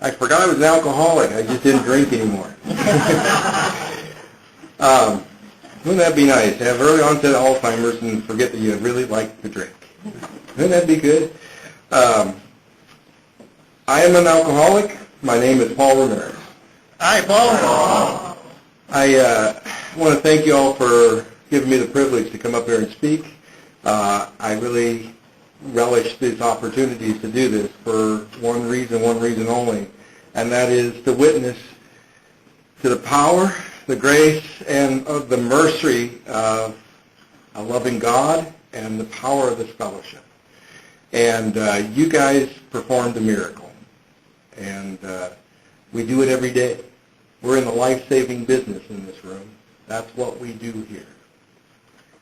I forgot I was an alcoholic. I just didn't drink anymore. Wouldn't that be nice? Have early onset Alzheimer's and forget that you really like to drink. Wouldn't that be good? I am an alcoholic. My name is Paul Ramirez. Hi, Paul. I want to thank you all for giving me the privilege to come up here and speak. I really relish these opportunities to do this for one reason only, and that is to witness to the power, the grace, and of the mercy of a loving God and the power of this fellowship. And you guys performed a miracle, and we do it every day. We're in the life-saving business in this room. That's what we do here.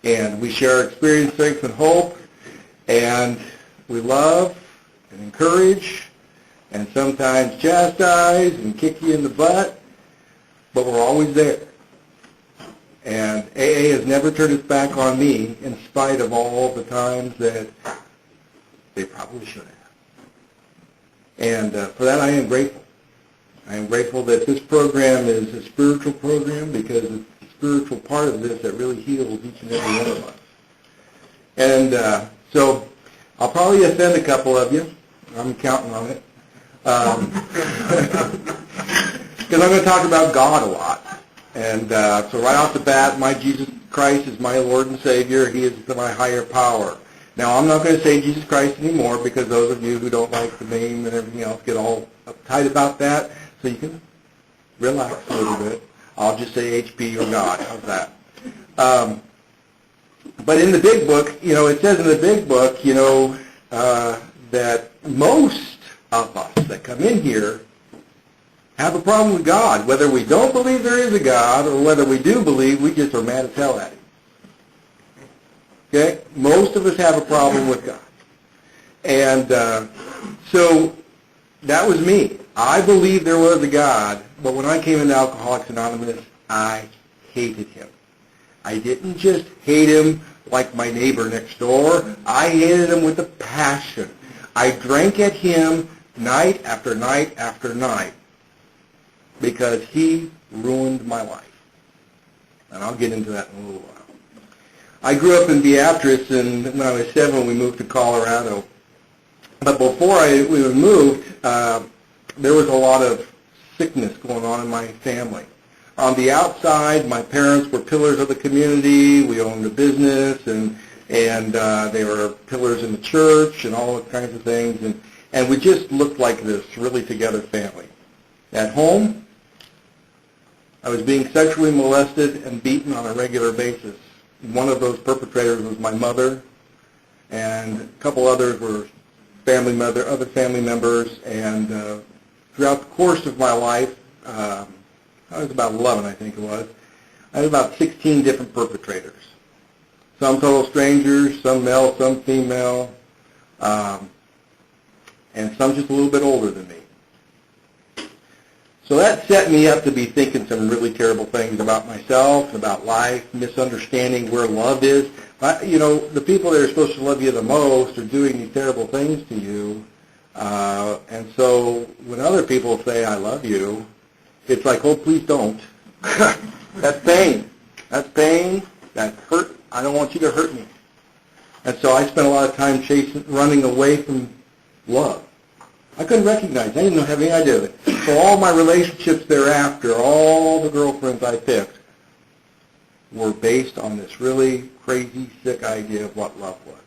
And we share experience, strength, and hope, and we love and encourage and sometimes chastise and kick you in the butt, but we're always there. And AA has never turned its back on me in spite of all the times that they probably should have. And for that I am grateful. I am grateful that this program is a spiritual program because it's the spiritual part of this that really heals each and every one of us. And so I'll probably offend a couple of you. I'm counting on it. Because I'm going to talk about God a lot. And so right off the bat, my Jesus Christ is my Lord and Savior. He is my higher power. Now, I'm not going to say Jesus Christ anymore because those of you who don't like the name and everything else get all uptight about that. So you can relax a little bit. I'll just say HP or God. How's that? But in the big book, it says in the big book, that most of us that come in here have a problem with God. Whether we don't believe there is a God or whether we do believe, we just are mad as hell at Him. Okay? Most of us have a problem with God. And so that was me. I believed there was a God, but when I came into Alcoholics Anonymous, I hated Him. I didn't just hate Him like my neighbor next door. I hated Him with a passion. I drank at Him night after night after night because He ruined my life. And I'll get into that in a little while. I grew up in Beatrice, and when I was 7, we moved to Colorado. But before we moved, there was a lot of sickness going on in my family. On the outside, my parents were pillars of the community. We owned a business, and they were pillars in the church and all kinds of things. And we just looked like this really together family. At home, I was being sexually molested and beaten on a regular basis. One of those perpetrators was my mother, and a couple others were other family members. And throughout the course of my life, I was about 11, I think it was, I had about 16 different perpetrators. Some total strangers, some male, some female, and some just a little bit older than me. So that set me up to be thinking some really terrible things about myself, about life, misunderstanding where love is. The people that are supposed to love you the most are doing these terrible things to you. And so when other people say, I love you, it's like, oh, please don't. That's pain. That's pain. That's hurt. I don't want you to hurt me. And so I spent a lot of time running away from love. I couldn't recognize it. I didn't have any idea of it. So all my relationships thereafter, all the girlfriends I picked, were based on this really crazy, sick idea of what love was.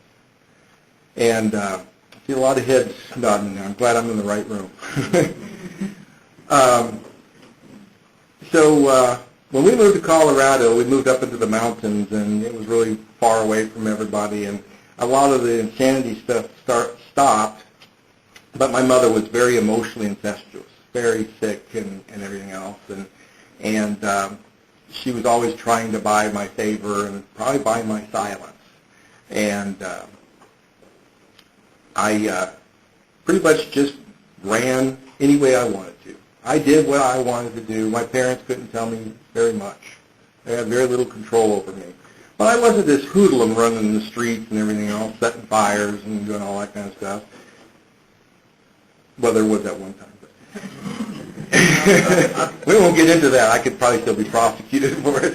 And I see a lot of heads nodding now. I'm glad I'm in the right room. So when we moved to Colorado, we moved up into the mountains, and it was really far away from everybody, and a lot of the insanity stuff stopped. But my mother was very emotionally incestuous, very sick and everything else. And she was always trying to buy my favor and probably buy my silence. And I pretty much just ran any way I wanted to. I did what I wanted to do. My parents couldn't tell me very much. They had very little control over me. But I wasn't this hoodlum running in the streets and everything else, setting fires and doing all that kind of stuff. Well, there was that one time. We won't get into that. I could probably still be prosecuted for it.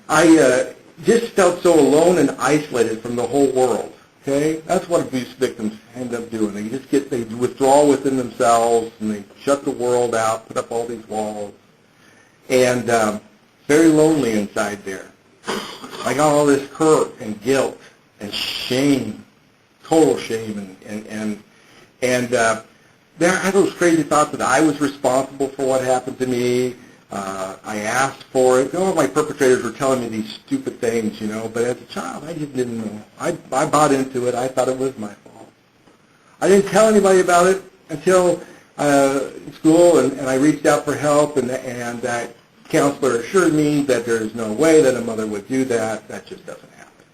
I just felt so alone and isolated from the whole world. Okay, that's what abuse victims end up doing. They withdraw within themselves and they shut the world out, put up all these walls, and very lonely inside there. I got all this hurt and guilt and shame, total shame, and there I had those crazy thoughts that I was responsible for what happened to me. I asked for it. All of my perpetrators were telling me these stupid things, but as a child, I just didn't know. I bought into it. I thought it was my fault. I didn't tell anybody about it until school, and I reached out for help, and that counselor assured me that there is no way that a mother would do that. That just doesn't happen.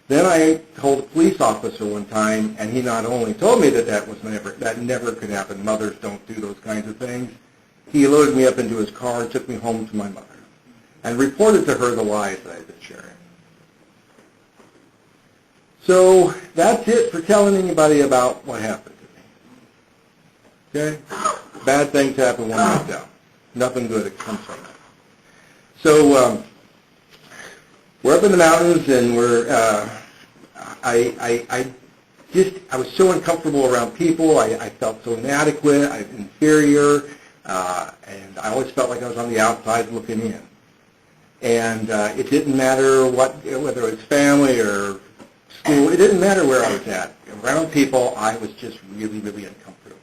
Then I told a police officer one time, and he not only told me that never could happen. Mothers don't do those kinds of things. He loaded me up into his car and took me home to my mother and reported to her the lies that I had been sharing. So that's it for telling anybody about what happened to me. Okay? Bad things happen one night down. Nothing good that comes from it. So we're up in the mountains, and I was so uncomfortable around people. I felt so inadequate, inferior, and I always felt like I was on the outside looking in. And it didn't matter whether it was family or school. It didn't matter where I was at. Around people, I was just really, really uncomfortable.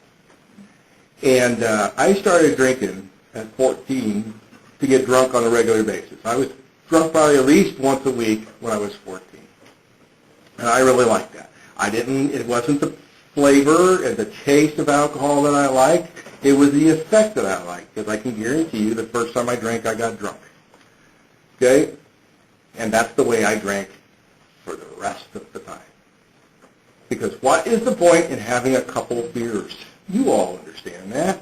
And I started drinking at 14 to get drunk on a regular basis. I was drunk probably at least once a week when I was 14. And I really liked that. It wasn't the flavor and the taste of alcohol that I liked. It was the effect that I liked, because I can guarantee you the first time I drank, I got drunk. Okay? And that's the way I drank for the rest of the time. Because what is the point in having a couple of beers? You all understand that.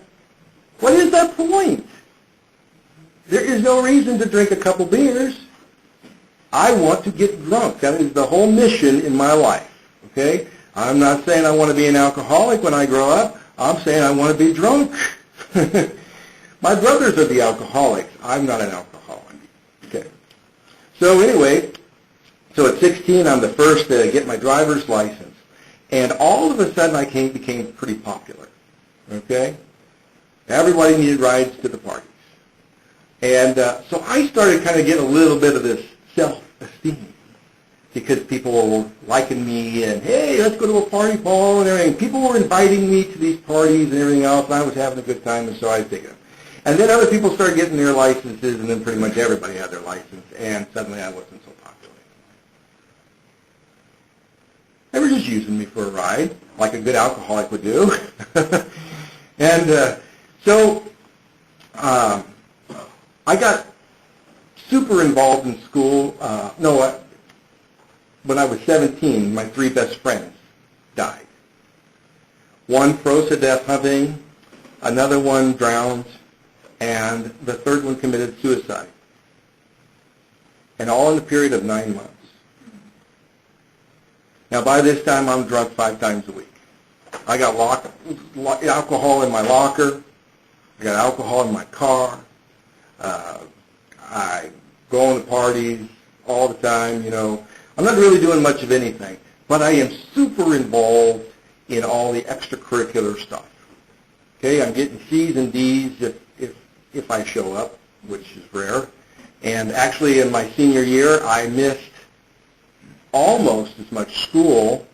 What is that point? There is no reason to drink a couple beers. I want to get drunk. That is the whole mission in my life. Okay? I'm not saying I want to be an alcoholic when I grow up. I'm saying I want to be drunk. My brothers are the alcoholics. I'm not an alcoholic. Okay. So anyway, at 16, I'm the first to get my driver's license. And all of a sudden, I became pretty popular. Okay? Everybody needed rides to the parties. And so I started kind of getting a little bit of this self-esteem, because people were liking me, and hey, let's go to a party, Paul, and everything. People were inviting me to these parties and everything else, and I was having a good time, and so I was taking them. And then other people started getting their licenses, and then pretty much everybody had their license, and suddenly I wasn't so popular. They were just using me for a ride, like a good alcoholic would do. And so I got super involved in school. When I was 17, my 3 best friends died. One froze to death hunting, another one drowned, and the third one committed suicide. And all in the period of 9 months. Now, by this time, I'm drunk 5 times a week. I got alcohol in my locker. I got alcohol in my car. I go on to parties all the time, I'm not really doing much of anything, but I am super involved in all the extracurricular stuff. Okay, I'm getting C's and D's if I show up, which is rare. And actually, in my senior year, I missed almost as much school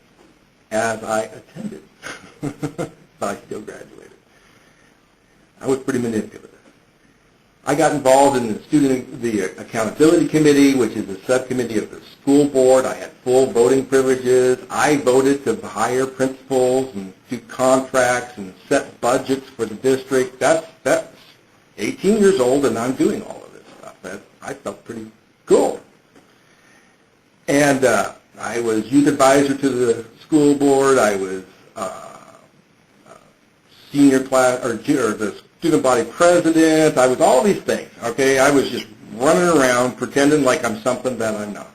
as I attended. But I still graduated. I was pretty manipulative. I got involved in the accountability committee, which is a subcommittee of the school board. I had full voting privileges. I voted to hire principals and do contracts and set budgets for the district. That's 18 years old, and I'm doing all of this stuff. I felt pretty cool. And I was youth advisor to the school board. I was senior class or the student body president. I was all these things, okay? I was just running around pretending like I'm something that I'm not.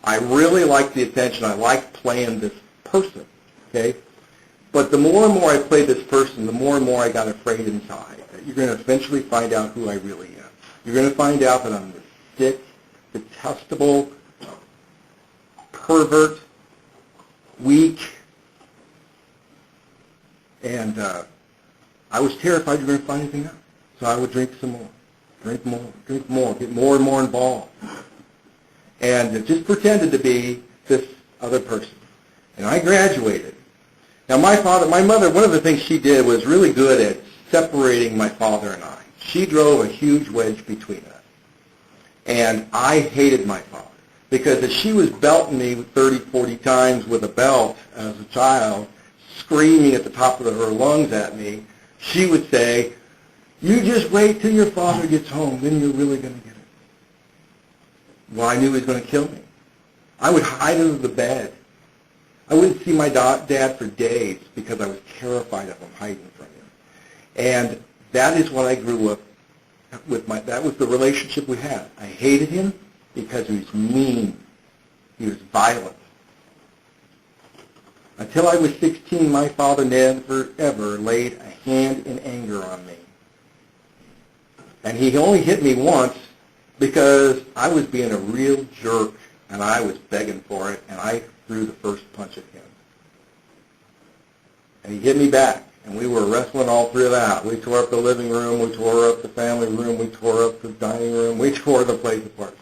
I really liked the attention. I liked playing this person, okay? But the more and more I played this person, the more and more I got afraid inside that you're going to eventually find out who I really am. You're going to find out that I'm the sick, detestable, pervert, weak, and I was terrified you were going to find anything out. So I would drink some more, drink more, get more and more involved. And just pretended to be this other person. And I graduated. Now my mother, one of the things she did was really good at separating my father and I. She drove a huge wedge between us. And I hated my father. Because as she was belting me 30, 40 times with a belt as a child, screaming at the top of her lungs at me, she would say, "You just wait till your father gets home, then you're really going to get it." Well, I knew he was going to kill me. I would hide under the bed. I wouldn't see my dad for days because I was terrified of him, hiding from him. And that is what I grew up with. That was the relationship we had. I hated him because he was mean. He was violent. Until I was 16, my father never, ever laid a hand in anger on me. And he only hit me once because I was being a real jerk, and I was begging for it, and I threw the first punch at him. And he hit me back, and we were wrestling all through that. We tore up the living room, we tore up the family room, we tore up the dining room, we tore the place apart.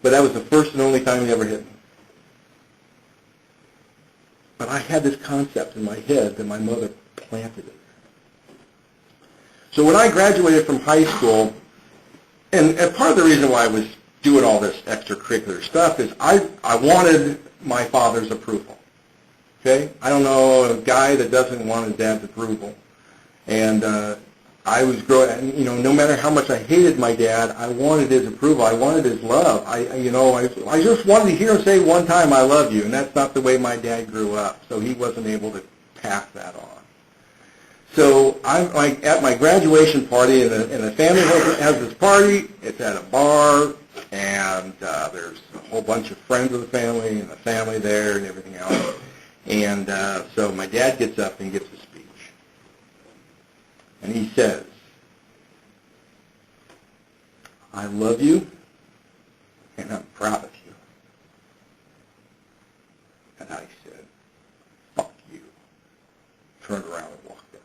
But that was the first and only time he ever hit me. But I had this concept in my head that my mother planted it. So when I graduated from high school, and part of the reason why I was doing all this extracurricular stuff is I wanted my father's approval. Okay? I don't know a guy that doesn't want his dad's approval. And I was growing, no matter how much I hated my dad, I wanted his approval. I wanted his love. I just wanted to hear him say one time, "I love you," and that's not the way my dad grew up. So he wasn't able to pass that on. So I'm at my graduation party, and the family has this party. It's at a bar, and there's a whole bunch of friends of the family, and the family there, and everything else. And so my dad gets up and gives a speech. And he says, "I love you, and I'm proud of you." And I said, "Fuck you." Turned around and walked out.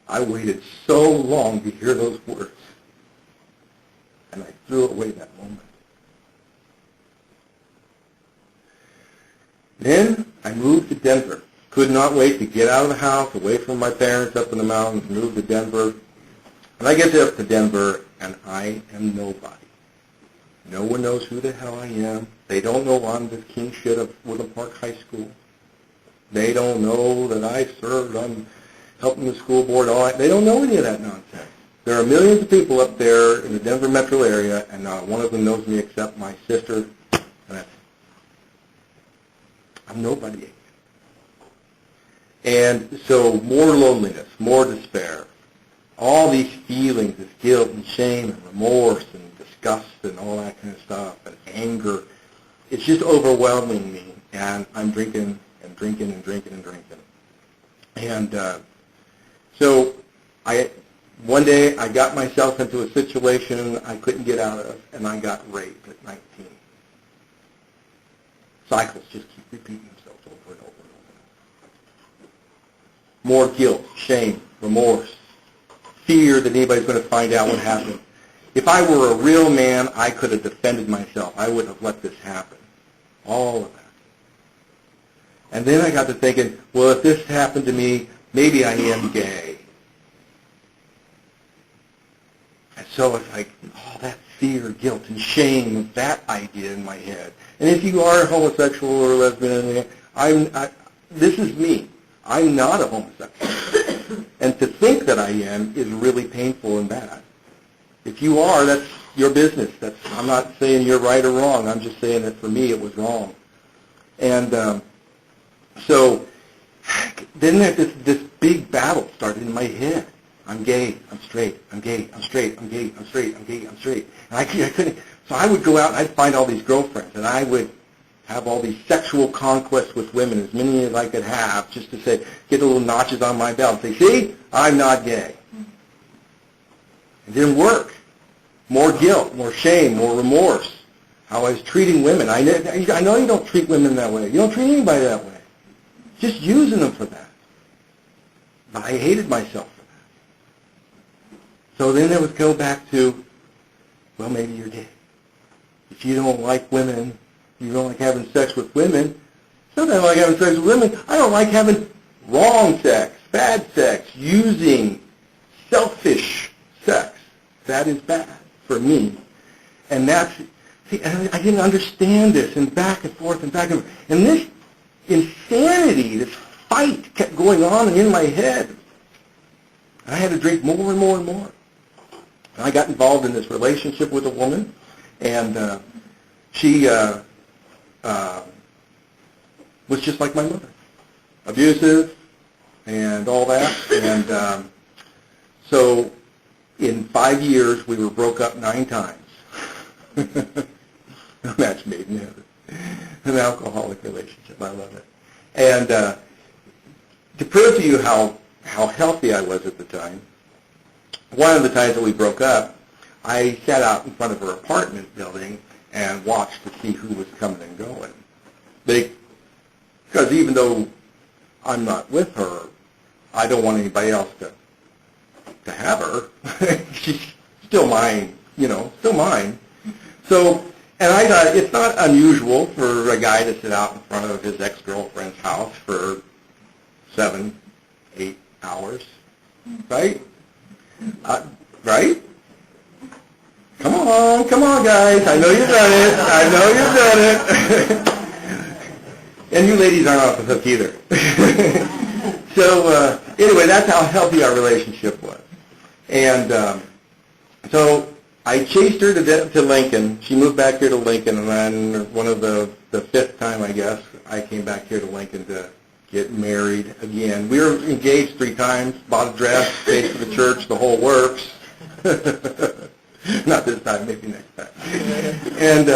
I waited so long to hear those words, and I threw it away that moment. Then I moved to Denver. Could not wait to get out of the house, away from my parents up in the mountains, move to Denver. And I get up to Denver, and I am nobody. No one knows who the hell I am. They don't know I'm the king shit of Woodland Park High School. They don't know that I served. I'm helping the school board. They don't know any of that nonsense. There are millions of people up there in the Denver metro area, and not one of them knows me except my sister. And that's it. I'm nobody. And so more loneliness, more despair, all these feelings, this guilt and shame and remorse and disgust and all that kind of stuff, and anger, it's just overwhelming me. And I'm drinking and drinking and drinking and drinking. And so one day I got myself into a situation I couldn't get out of, and I got raped at 19. Cycles just keep repeating themselves over and over and over. More guilt, shame, remorse, fear that anybody's going to find out what happened. If I were a real man, I could have defended myself. I wouldn't have let this happen. All of that. And then I got to thinking, well, if this happened to me, maybe I am gay. And so it's like all that fear, guilt, and shame of that idea in my head. And if you are homosexual or lesbian, this is me. I'm not a homosexual. And to think that I am is really painful and bad. If you are, that's your business. I'm not saying you're right or wrong. I'm just saying that for me it was wrong. And so then this big battle started in my head. I'm gay, I'm straight, I'm gay, I'm straight, I'm gay, I'm straight, I'm gay, I'm straight. And I couldn't. So I would go out and I'd find all these girlfriends, and I would have all these sexual conquests with women, as many as I could have, just to say, get a little notches on my belt and say, see, I'm not gay. It didn't work. More guilt, more shame, more remorse. How I was treating women. I know you don't treat women that way. You don't treat anybody that way. Just using them for that. But I hated myself for that. So then it would go back to, well, maybe you're gay. If you don't like women, you don't like having sex with women, sometimes I like having sex with women. I don't like having wrong sex, bad sex, using selfish sex. That is bad for me. And that's, see, I didn't understand this, and back and forth and back and forth. And this insanity, this fight kept going on in my head. I had to drink more and more and more. And I got involved in this relationship with a woman, and she was just like my mother, abusive and all that. And so in 5 years, we were broke up 9 times. A match made in heaven. An alcoholic relationship. I love it. And to prove to you how healthy I was at the time, one of the times that we broke up, I sat out in front of her apartment building and watched to see who was coming and going. Because even though I'm not with her, I don't want anybody else to have her. She's still mine, still mine. So, and I thought it's not unusual for a guy to sit out in front of his ex-girlfriend's house for 7, 8 hours, right? Right? Come on, guys. I know you've done it. And you ladies aren't off the hook either. So, anyway, that's how healthy our relationship was. And so I chased her to Lincoln. She moved back here to Lincoln, and then one of the 5th time, I guess, I came back here to Lincoln to get married again. We were engaged 3 times, bought a dress, paid for the church, the whole works. Not this time, maybe next time. And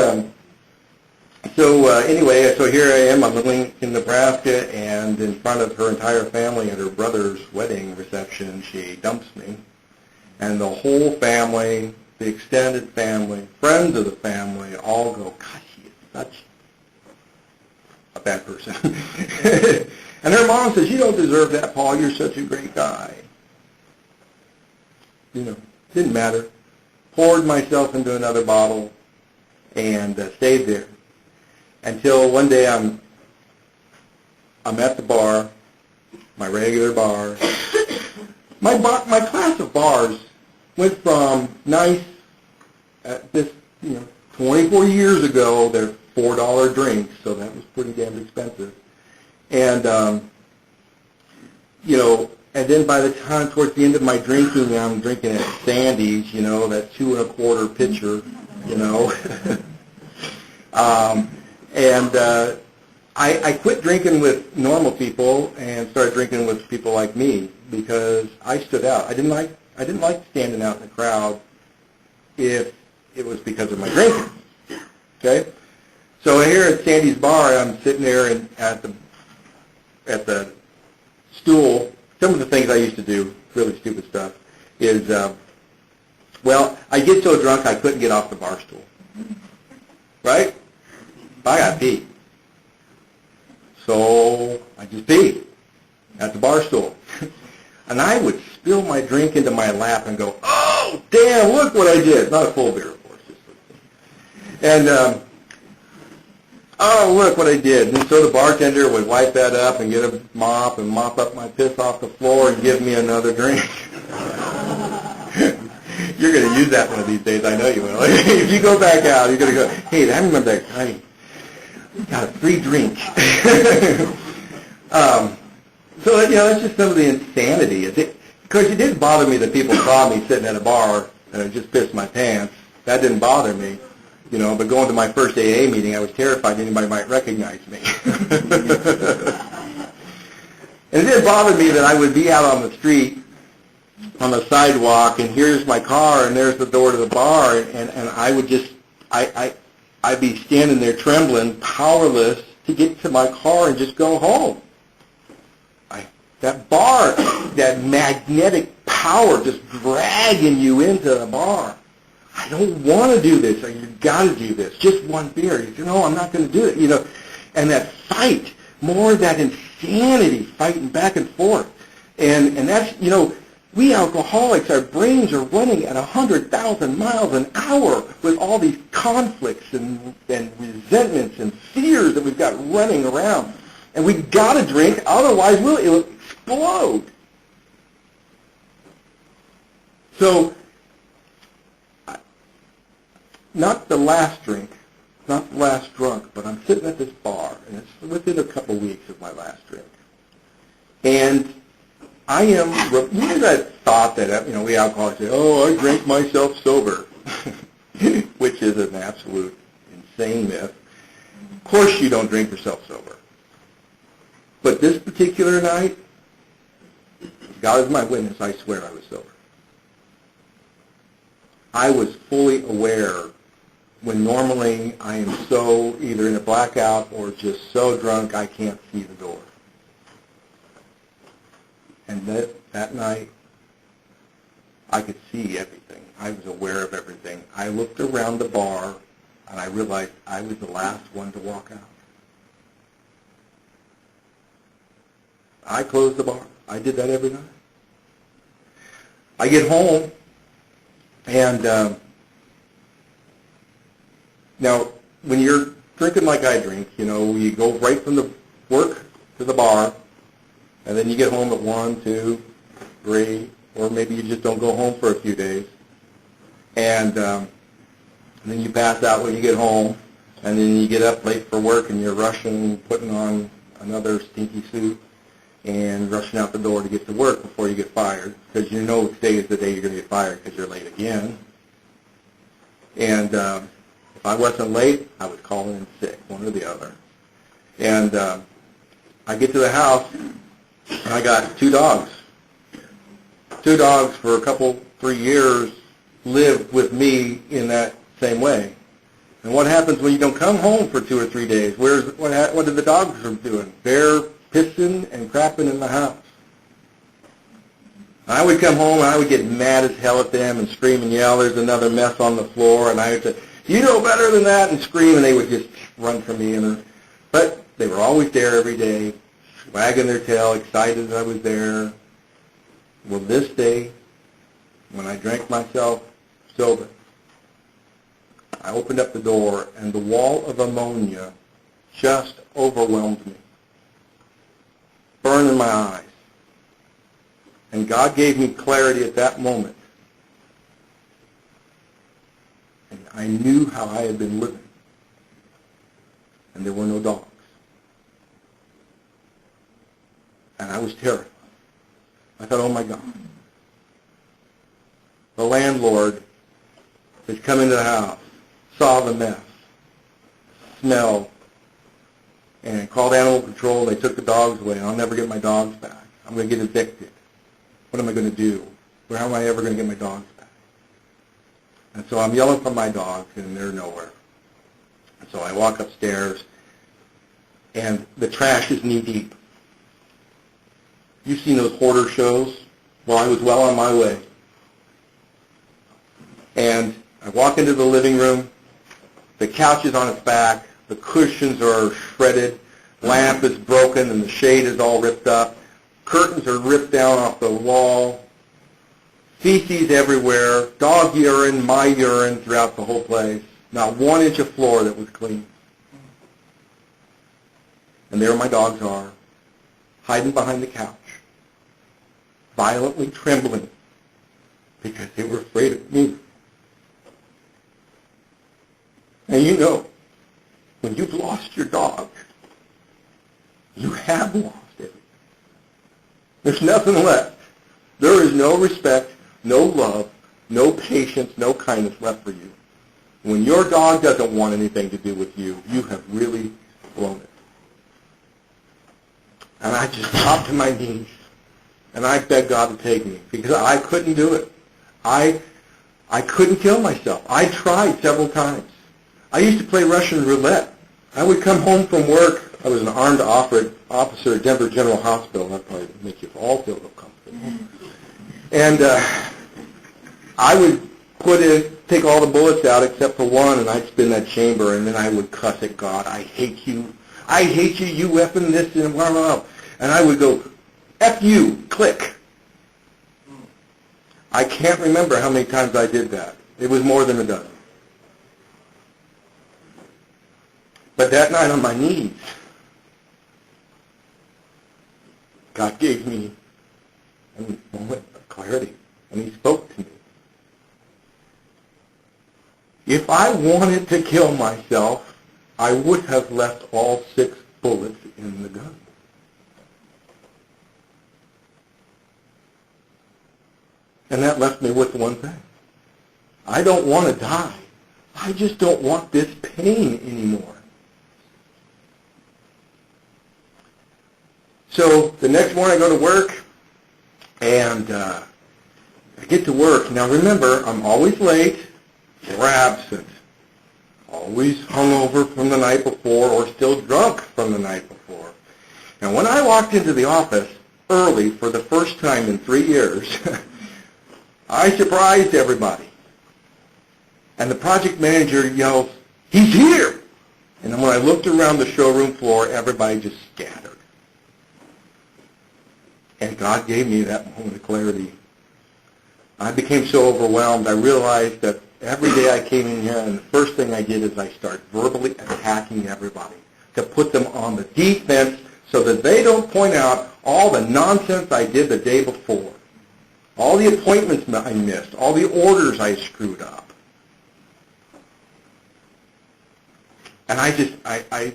so anyway, so here I am. I'm in Lincoln, Nebraska, and in front of her entire family at her brother's wedding reception, she dumps me. And the whole family, the extended family, friends of the family, all go, God, she is such a bad person. And her mom says, you don't deserve that, Paul. You're such a great guy. Didn't matter. Poured myself into another bottle and stayed there until one day I'm at the bar, my regular bar. My class of bars went from nice at this 24 years ago. They're $4 drinks, so that was pretty damn expensive. And and then by the time towards the end of my drinking, I'm drinking at Sandy's, that 2 1/4 pitcher, and I quit drinking with normal people and started drinking with people like me because I stood out. I didn't like standing out in the crowd if it was because of my drinking. Okay, so here at Sandy's bar, I'm sitting there at the stool. Some of the things I used to do, really stupid stuff, is, I get so drunk I couldn't get off the bar stool. Right? I got pee. So I just peed at the bar stool. And I would spill my drink into my lap and go, oh, damn, look what I did. Not a full beer, of course. And, oh, look what I did. And so the bartender would wipe that up and get a mop and mop up my piss off the floor and give me another drink. You're going to use that one of these days. I know you will. If you go back out, you're going to go, hey, I remember that guy got a free drink. So, it's just some of the insanity. Because it didn't bother me that people saw me sitting at a bar and it just pissed my pants. That didn't bother me. But going to my first AA meeting, I was terrified anybody might recognize me. And it didn't bother me that I would be out on the street, on the sidewalk, and here's my car, and there's the door to the bar, and I would just, I'd be standing there trembling, powerless to get to my car and just go home. That bar, that magnetic power just dragging you into the bar. I don't want to do this. You've got to do this. Just one beer. You say, no, I'm not going to do it. And that fight, more of that insanity, fighting back and forth. And that's, we alcoholics, our brains are running at 100,000 miles an hour with all these conflicts and resentments and fears that we've got running around. And we've got to drink, otherwise it'll explode. So, not the last drink, not the last drunk, but I'm sitting at this bar, and it's within a couple weeks of my last drink. And I am, that thought that, we alcoholics say, oh, I drank myself sober, which is an absolute insane myth. Of course you don't drink yourself sober. But this particular night, God is my witness, I swear I was sober. I was fully aware when normally I am so either in a blackout or just so drunk I can't see the door. And that night, I could see everything. I was aware of everything. I looked around the bar, and I realized I was the last one to walk out. I closed the bar. I did that every night. I get home, and now, when you're drinking like I drink, you go right from the work to the bar, and then you get home at 1, 2, 3, or maybe you just don't go home for a few days. And then you pass out when you get home, and then you get up late for work, and you're rushing, putting on another stinky suit, and rushing out the door to get to work before you get fired, because today is the day you're going to get fired because you're late again. And if I wasn't late, I would call in sick, one or the other. And I get to the house, and I got 2 dogs. 2 dogs for a couple, 3 years lived with me in that same way. And what happens when you don't come home for 2 or 3 days? What are the dogs doing? They're pissing and crapping in the house. I would come home and I would get mad as hell at them and scream and yell, there's another mess on the floor, and I would say, you know better than that, and scream, and they would just run from me. But they were always there every day, wagging their tail, excited that I was there. Well, this day, when I drank myself sober, I opened up the door, and the wall of ammonia just overwhelmed me, burning my eyes. And God gave me clarity at that moment. And I knew how I had been living. And there were no dogs. And I was terrified. I thought, oh my God. The landlord has come into the house, saw the mess, smelled, and called animal control. They took the dogs away. I'll never get my dogs back. I'm going to get evicted. What am I going to do? How am I ever going to get my dogs back? And so I'm yelling for my dogs, and they're nowhere. And so I walk upstairs, and the trash is knee-deep. You've seen those hoarder shows? Well, I was well on my way. And I walk into the living room. The couch is on its back. The cushions are shredded. Lamp is broken, and the shade is all ripped up. Curtains are ripped down off the wall. Feces everywhere. Dog urine, my urine throughout the whole place. Not 1 inch of floor that was clean. And there my dogs are, hiding behind the couch, violently trembling because they were afraid of me. And when you've lost your dog, you have lost it. There's nothing left. There is no respect, no love, no patience, no kindness left for you. When your dog doesn't want anything to do with you, you have really blown it. And I just dropped to my knees, and I begged God to take me, because I couldn't do it. I couldn't kill myself. I tried several times. I used to play Russian roulette. I would come home from work. I was an armed officer at Denver General Hospital. That probably would make you all feel real comfortable. And I would take all the bullets out except for one, and I'd spin that chamber, and then I would cuss at God. I hate you, you weapon this, and blah, blah, blah. And I would go, F you, click. I can't remember how many times I did that. It was more than a dozen. But that night on my knees, God gave me a moment of clarity, and He spoke to me. If I wanted to kill myself, I would have left all 6 bullets in the gun. And that left me with one thing. I don't want to die. I just don't want this pain anymore. So the next morning I go to work, and I get to work. Now remember, I'm always late or absent, always hungover from the night before or still drunk from the night before. And when I walked into the office early for the first time in 3 years, I surprised everybody. And the project manager yells, "He's here!" And then when I looked around the showroom floor, everybody just scattered. And God gave me that moment of clarity. I became so overwhelmed, I realized that every day I came in here, and the first thing I did is I start verbally attacking everybody to put them on the defense so that they don't point out all the nonsense I did the day before, all the appointments I missed, all the orders I screwed up. And I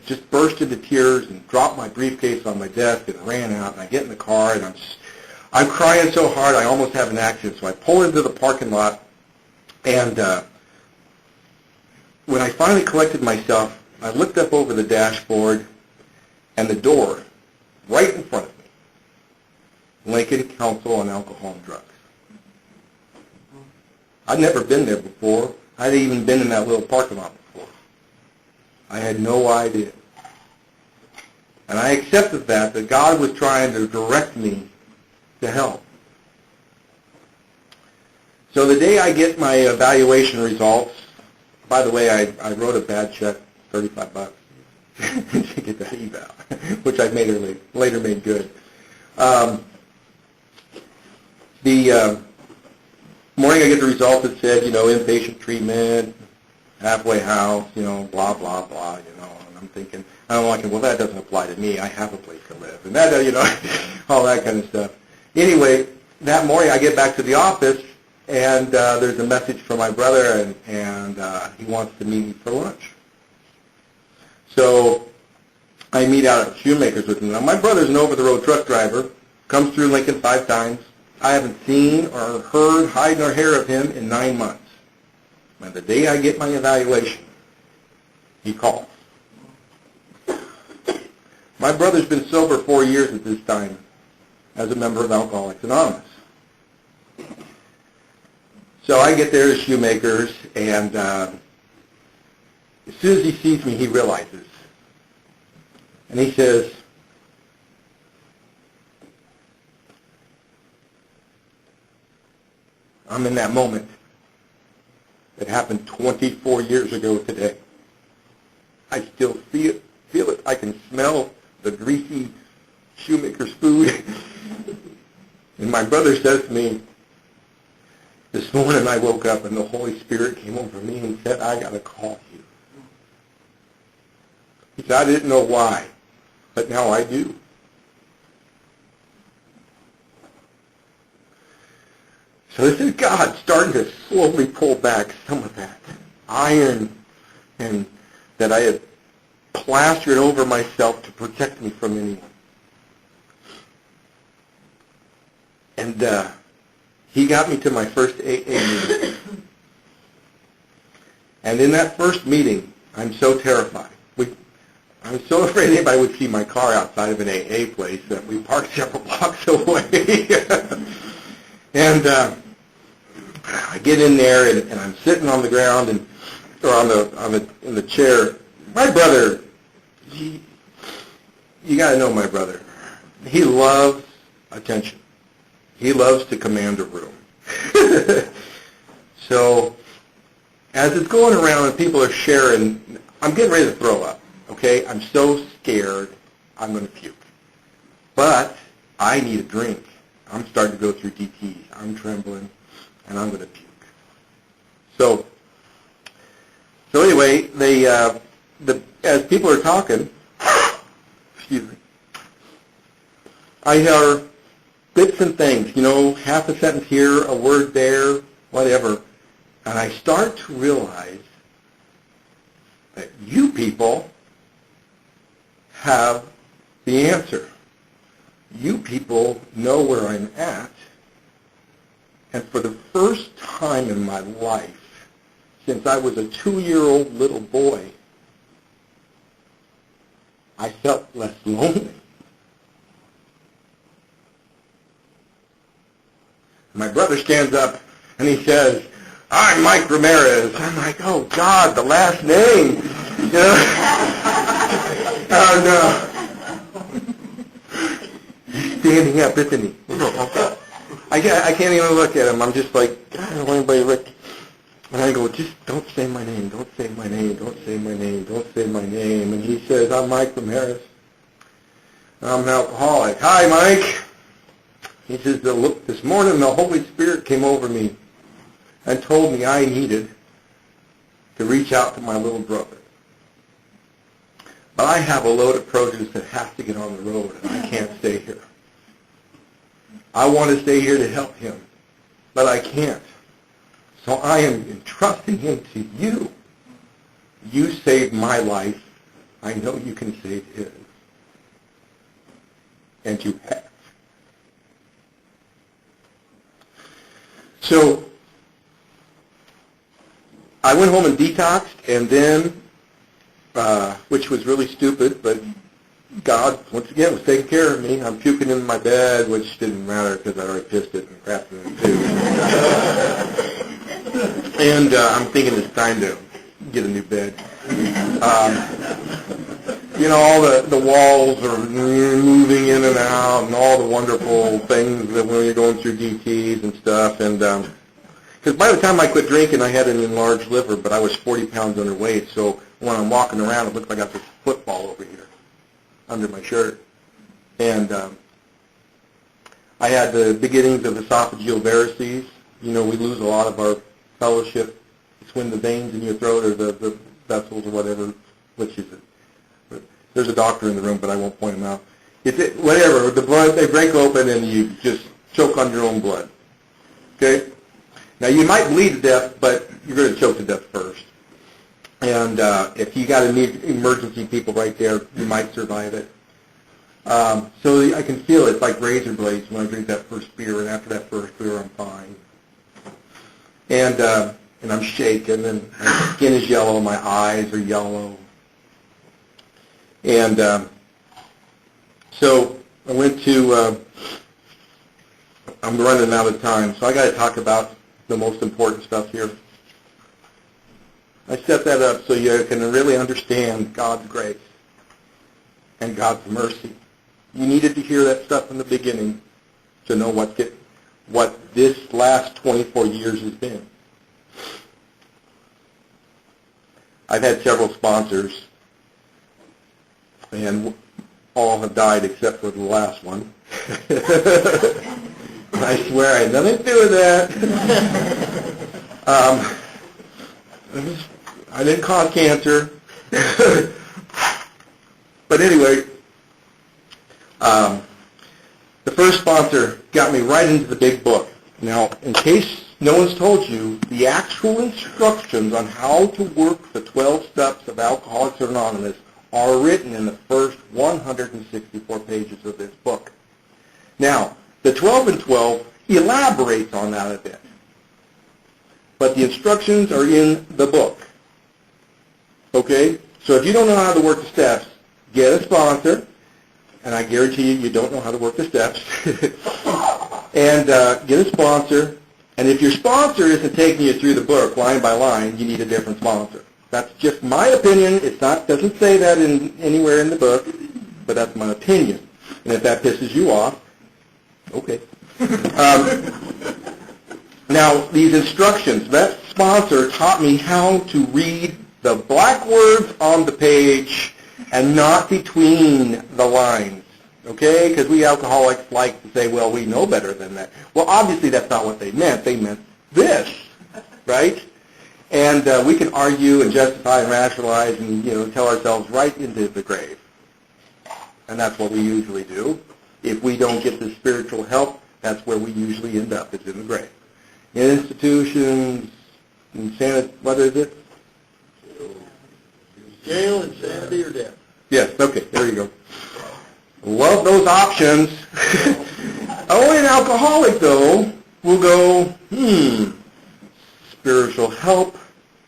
just burst into tears and dropped my briefcase on my desk and ran out, and I get in the car, and I'm crying so hard I almost have an accident. So I pull into the parking lot, and when I finally collected myself, I looked up over the dashboard, and the door right in front of me, Lincoln Council on Alcohol and Drugs. I'd never been there before. I hadn't even been in that little parking lot before. I had no idea. And I accepted that God was trying to direct me to help. So the day I get my evaluation results, by the way, I wrote a bad check, $35, to get that eval, which I later made good. The morning I get the results, it said, inpatient treatment, halfway house, blah, blah, blah, and I'm thinking, well, that doesn't apply to me. I have a place to live, and that, all that kind of stuff. Anyway, that morning I get back to the office, and there's a message from my brother, and he wants to meet me for lunch. So I meet out at Shoemaker's with him. Now, my brother's an over-the-road truck driver, comes through Lincoln 5 times. I haven't seen or heard hide nor hair of him in 9 months. And the day I get my evaluation, he calls. My brother's been sober 4 years at this time as a member of Alcoholics Anonymous. So I get there to Shoemaker's, and as soon as he sees me, he realizes. And he says, I'm in that moment that happened 24 years ago today. I still see it, feel it. I can smell the greasy Shoemaker's food. And my brother says to me, this morning I woke up and the Holy Spirit came over me and said, I got to call you. He said, I didn't know why, but now I do. So this is God starting to slowly pull back some of that iron and that I had plastered over myself to protect me from anyone. And he got me to my first AA meeting. And in that first meeting, I'm so terrified. I'm so afraid anybody would see my car outside of an AA place that we parked several blocks away. And I get in there, and I'm sitting on the ground, and or in the chair. My brother, you got to know my brother. He loves attention. He loves to command a room. So as it's going around and people are sharing, I'm getting ready to throw up. Okay, I'm so scared I'm going to puke. But I need a drink. I'm starting to go through DTs. I'm trembling, and I'm going to puke. So anyway, as people are talking, excuse me, I hear bits and things, half a sentence here, a word there, whatever, and I start to realize that you people have the answer. You people know where I'm at, and for the first time in my life, since I was a 2-year-old little boy, I felt less lonely. My brother stands up and he says, "I'm Mike Ramirez." I'm like, "Oh God, the last name." Oh no. He's standing up, isn't he? I can't even look at him. I'm just like, God, I don't want anybody to look. And I go, "Just don't say my name. Don't say my name. Don't say my name. Don't say my name." And he says, "I'm Mike Ramirez. I'm an alcoholic." "Hi, Mike." He says, "This morning the Holy Spirit came over me and told me I needed to reach out to my little brother. But I have a load of produce that has to get on the road, and I can't stay here. I want to stay here to help him, but I can't. So I am entrusting him to you. You saved my life. I know you can save his." And you have. So I went home and detoxed, and then, which was really stupid, but God, once again, was taking care of me. I'm puking in my bed, which didn't matter because I already pissed it and crapped in it too. And I'm thinking it's time to get a new bed. All the walls are moving in and out, and all the wonderful things that when you're going through DTs and stuff. And because by the time I quit drinking, I had an enlarged liver, but I was 40 pounds underweight. So when I'm walking around, it looks like I got this football over here under my shirt. And I had the beginnings of esophageal varices. We lose a lot of our fellowship. It's when the veins in your throat or the vessels or whatever, which is it? There's a doctor in the room, but I won't point him out. Whatever, the blood, they break open and you just choke on your own blood. Okay? Now, you might bleed to death, but you're going to choke to death first. And if you got to need emergency people right there, you might survive it. So I can feel it. It's like razor blades when I drink that first beer, and after that first beer, I'm fine. And I'm shaking, and my skin is yellow, my eyes are yellow. And so I went to, I'm running out of time, so I got to talk about the most important stuff here. I set that up so you can really understand God's grace and God's mercy. You needed to hear that stuff in the beginning to know what this last 24 years has been. I've had several sponsors, and all have died except for the last one. I swear I had nothing to do with that. I didn't cause cancer. But anyway, the first sponsor got me right into the big book. Now, in case no one's told you, the actual instructions on how to work the 12 steps of Alcoholics Anonymous are written in the first 164 pages of this book. Now, the 12 and 12 elaborates on that a bit, but the instructions are in the book. Okay? So if you don't know how to work the steps, get a sponsor, and I guarantee you don't know how to work the steps, and get a sponsor, and if your sponsor isn't taking you through the book line by line, you need a different sponsor. That's just my opinion. It's not, doesn't say that anywhere in the book, but that's my opinion. And if that pisses you off, okay. Now, these instructions, that sponsor taught me how to read the black words on the page and not between the lines, okay? Because we alcoholics like to say, well, we know better than that. Well, obviously that's not what they meant. They meant this, right? And we can argue and justify and rationalize and, tell ourselves right into the grave. And that's what we usually do. If we don't get the spiritual help, that's where we usually end up, is in the grave. Institutions, insanity, what is it? Jail, insanity, or death. Yes, okay, there you go. Love those options. Only an alcoholic, though, will go, spiritual help,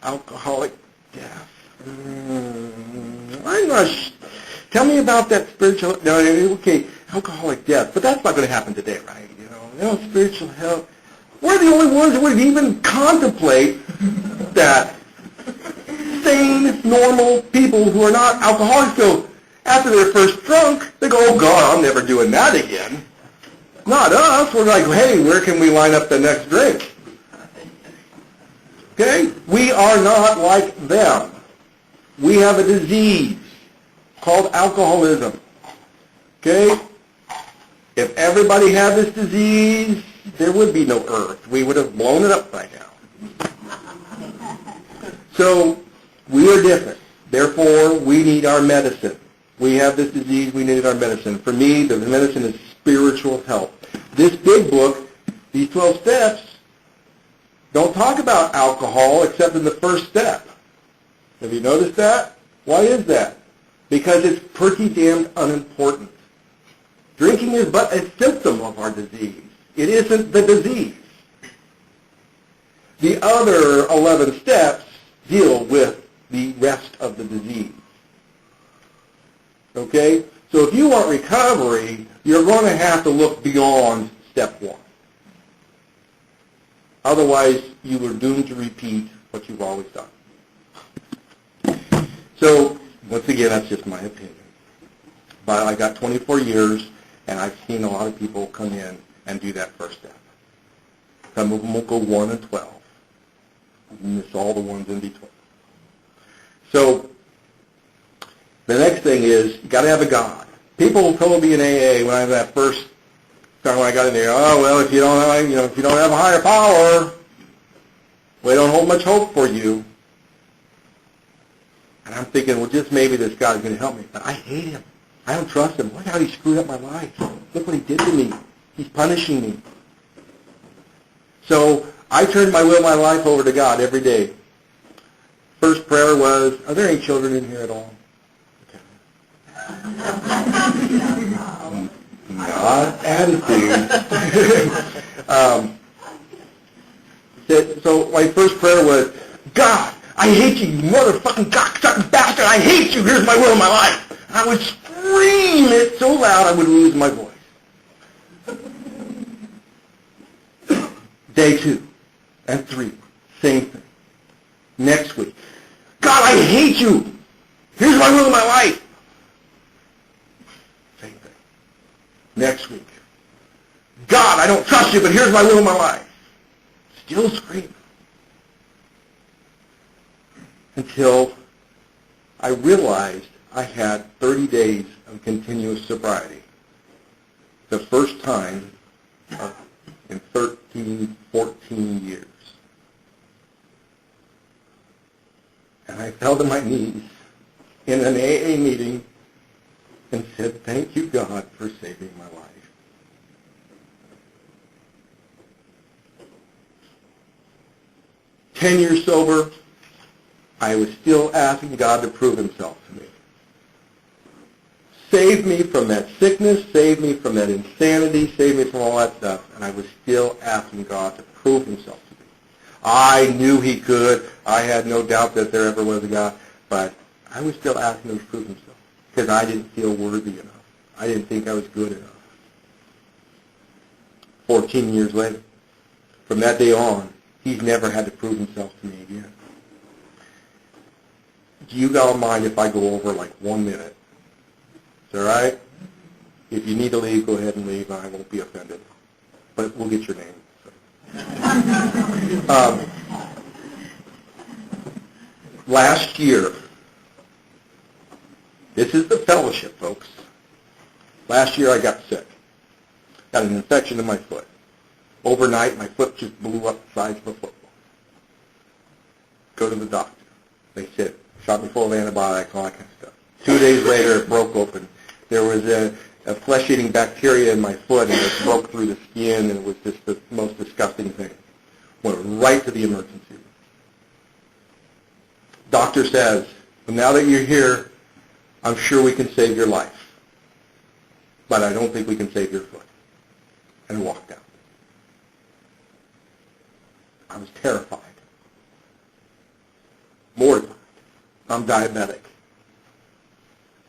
alcoholic death. I'm not tell me about that spiritual, no, okay, alcoholic death, but that's not going to happen today, right? Spiritual help. We're the only ones that would even contemplate that. Sane, normal people who are not alcoholics go, after they're first drunk, they go, oh God, I'm never doing that again. Not us. We're like, hey, where can we line up the next drink? Okay? We are not like them. We have a disease called alcoholism. Okay? If everybody had this disease, there would be no earth. We would have blown it up by now. So, we are different. Therefore, we need our medicine. We have this disease, we need our medicine. For me, the medicine is spiritual help. This big book, these 12 steps, don't talk about alcohol except in the first step. Have you noticed that? Why is that? Because it's pretty damned unimportant. Drinking is but a symptom of our disease. It isn't the disease. The other 11 steps deal with the rest of the disease. Okay? So if you want recovery, you're going to have to look beyond step 1. Otherwise, you are doomed to repeat what you've always done. So, once again, that's just my opinion. But I got 24 years, and I've seen a lot of people come in and do that first step. Some of them will go 1 and 12. And miss all the ones in between. So, the next thing is, you got to have a God. People told me in AA when I was that first time when I got in there, oh well, if you don't have a higher power, we don't hold much hope for you. And I'm thinking, well, just maybe this God's going to help me. But I hate him. I don't trust him. Look how he screwed up my life. Look what he did to me. He's punishing me. So I turned my will, my life over to God every day. First prayer was, are there any children in here at all? Not attitude. So my first prayer was, God, I hate you, you motherfucking cocksucking bastard. I hate you. Here's my will and my life. I would scream it so loud I would lose my voice. Day 2 and 3, same thing. Next week, God, I hate you. Here's my will and my life. Same thing. Next week, God, I don't trust you, but here's my will and my life. Still screaming. Until I realized I had 30 days of continuous sobriety. The first time in 13, 14 years. And I fell to my knees in an AA meeting and said, thank you, God, for saving my life. Ten years sober, I was still asking God to prove himself to me. Save me from that sickness, save me from that insanity, save me from all that stuff. And I was still asking God to prove himself to me. I knew he could. I had no doubt that there ever was a God. But I was still asking him to prove himself because I didn't feel worthy enough. I didn't think I was good enough. 14 years later, from that day on, he's never had to prove himself to me again. Do you all mind if I go over like 1 minute? Is that all right? If you need to leave, go ahead and leave. I won't be offended. But we'll get your name. So. Last year, this is the fellowship, folks. Last year I got sick. Got an infection in my foot. Overnight, my foot just blew up the size of a football. Go to the doctor. They said, shot me full of antibiotics, all that kind of stuff. 2 days later, it broke open. There was a flesh-eating bacteria in my foot, and it broke through the skin, and it was just the most disgusting thing. Went right to the emergency room. Doctor says, well, now that you're here, I'm sure we can save your life, but I don't think we can save your foot. And walked out. I was terrified. Mortified. I'm diabetic.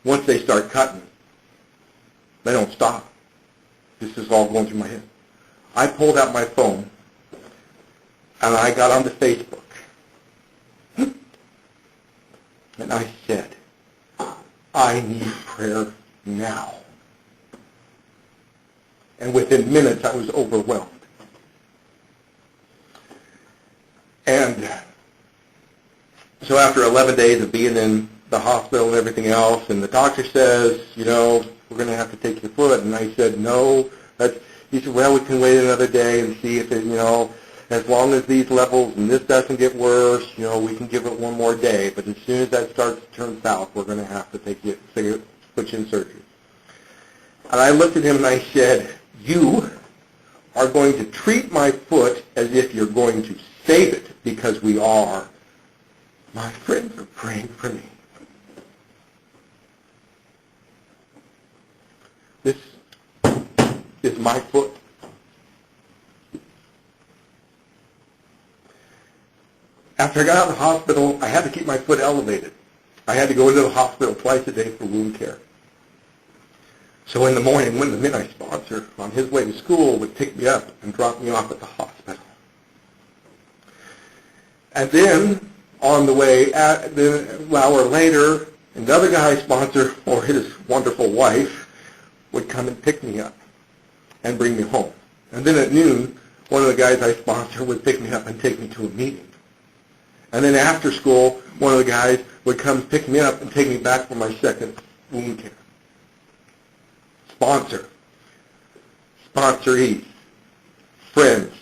Once they start cutting, they don't stop. This is all going through my head. I pulled out my phone, and I got onto Facebook. And I said, I need prayer now. And within minutes, I was overwhelmed. And so after 11 days of being in the hospital and everything else, and the doctor says, you know, we're going to have to take your foot. And I said, no. He said, well, we can wait another day and see if it, you know, as long as these levels and this doesn't get worse, you know, we can give it one more day. But as soon as that starts to turn south, we're going to have to put you in surgery. And I looked at him and I said, you are going to treat my foot as if you're going to save it, because we are. My friends are praying for me. This is my foot. After I got out of the hospital, I had to keep my foot elevated. I had to go into the hospital twice a day for wound care. So in the morning, when the midnight sponsor, on his way to school, would pick me up and drop me off at the hospital. And then, on the way, an hour later, another guy's sponsor, or his wonderful wife, would come and pick me up and bring me home. And then at noon, one of the guys I sponsor would pick me up and take me to a meeting. And then after school, one of the guys would come pick me up and take me back for my second wound care. Sponsor, sponsorees, friends.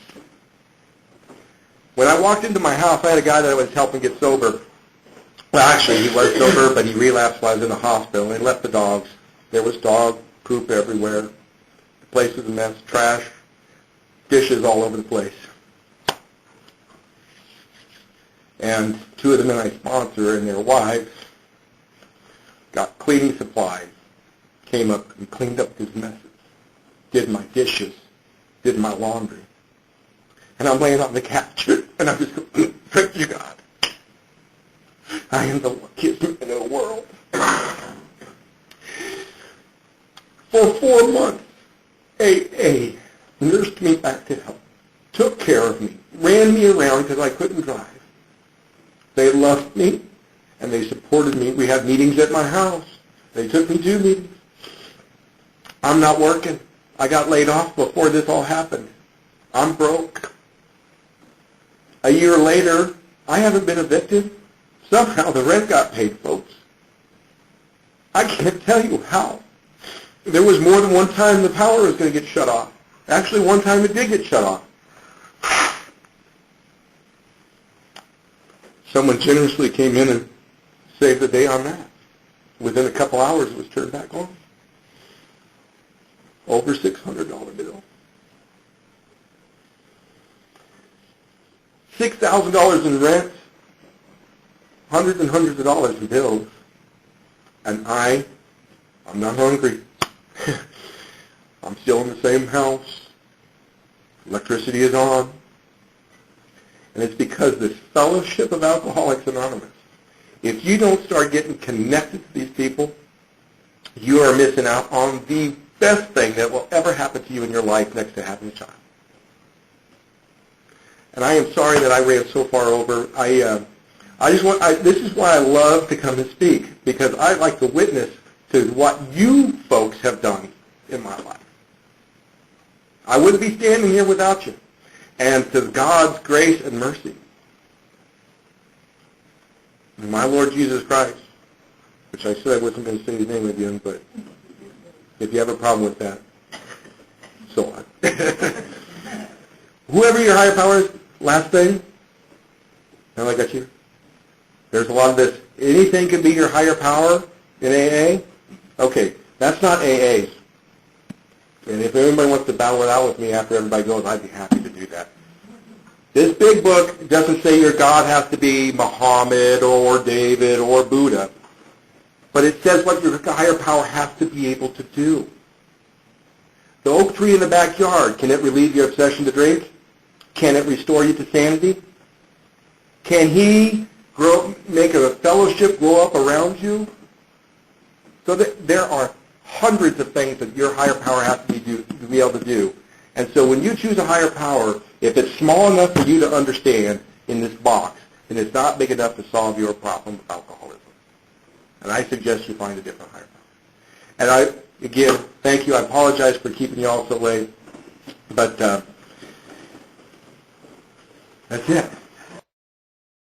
When I walked into my house, I had a guy that I was helping get sober. Well, actually, he was sober, but he relapsed while I was in the hospital, and he left the dogs. There was dog poop everywhere. The place was a mess, trash, dishes all over the place. And two of the men I sponsor and their wives got cleaning supplies, came up and cleaned up his messes, did my dishes, did my laundry. And I'm laying on the couch, and I'm just going, thank you, God. I am the luckiest man in the world. For 4 months, AA nursed me back to health, took care of me, ran me around because I couldn't drive. They loved me, and they supported me. We had meetings at my house. They took me to meetings. I'm not working. I got laid off before this all happened. I'm broke. A year later, I haven't been evicted. Somehow the rent got paid, folks. I can't tell you how. There was more than one time the power was going to get shut off. Actually, one time it did get shut off. Someone generously came in and saved the day on that. Within a couple hours, it was turned back on. Over $600 bill. $6,000 in rent, hundreds and hundreds of dollars in bills, and I'm not hungry. I'm still in the same house. Electricity is on. And it's because this fellowship of Alcoholics Anonymous, if you don't start getting connected to these people, you are missing out on the best thing that will ever happen to you in your life next to having a child. And I am sorry that I ran so far over. This is why I love to come and speak, because I like to witness to what you folks have done in my life. I wouldn't be standing here without you. And to God's grace and mercy, and my Lord Jesus Christ, which I said I wasn't going to say his name again, but if you have a problem with that, so on. Whoever your higher power is, last thing, now I got you. There's a lot of this. Anything can be your higher power in AA. Okay, that's not AA's. And if anybody wants to battle it out with me after everybody goes, I'd be happy to do that. This big book doesn't say your God has to be Muhammad or David or Buddha, but it says what your higher power has to be able to do. The oak tree in the backyard, can it relieve your obsession to drink? Can it restore you to sanity? Can he make a fellowship grow up around you? So there are hundreds of things that your higher power has to be able to do. And so when you choose a higher power, if it's small enough for you to understand in this box, then it's not big enough to solve your problem with alcoholism. And I suggest you find a different higher power. And again, thank you. I apologize for keeping you all so late. But that's it.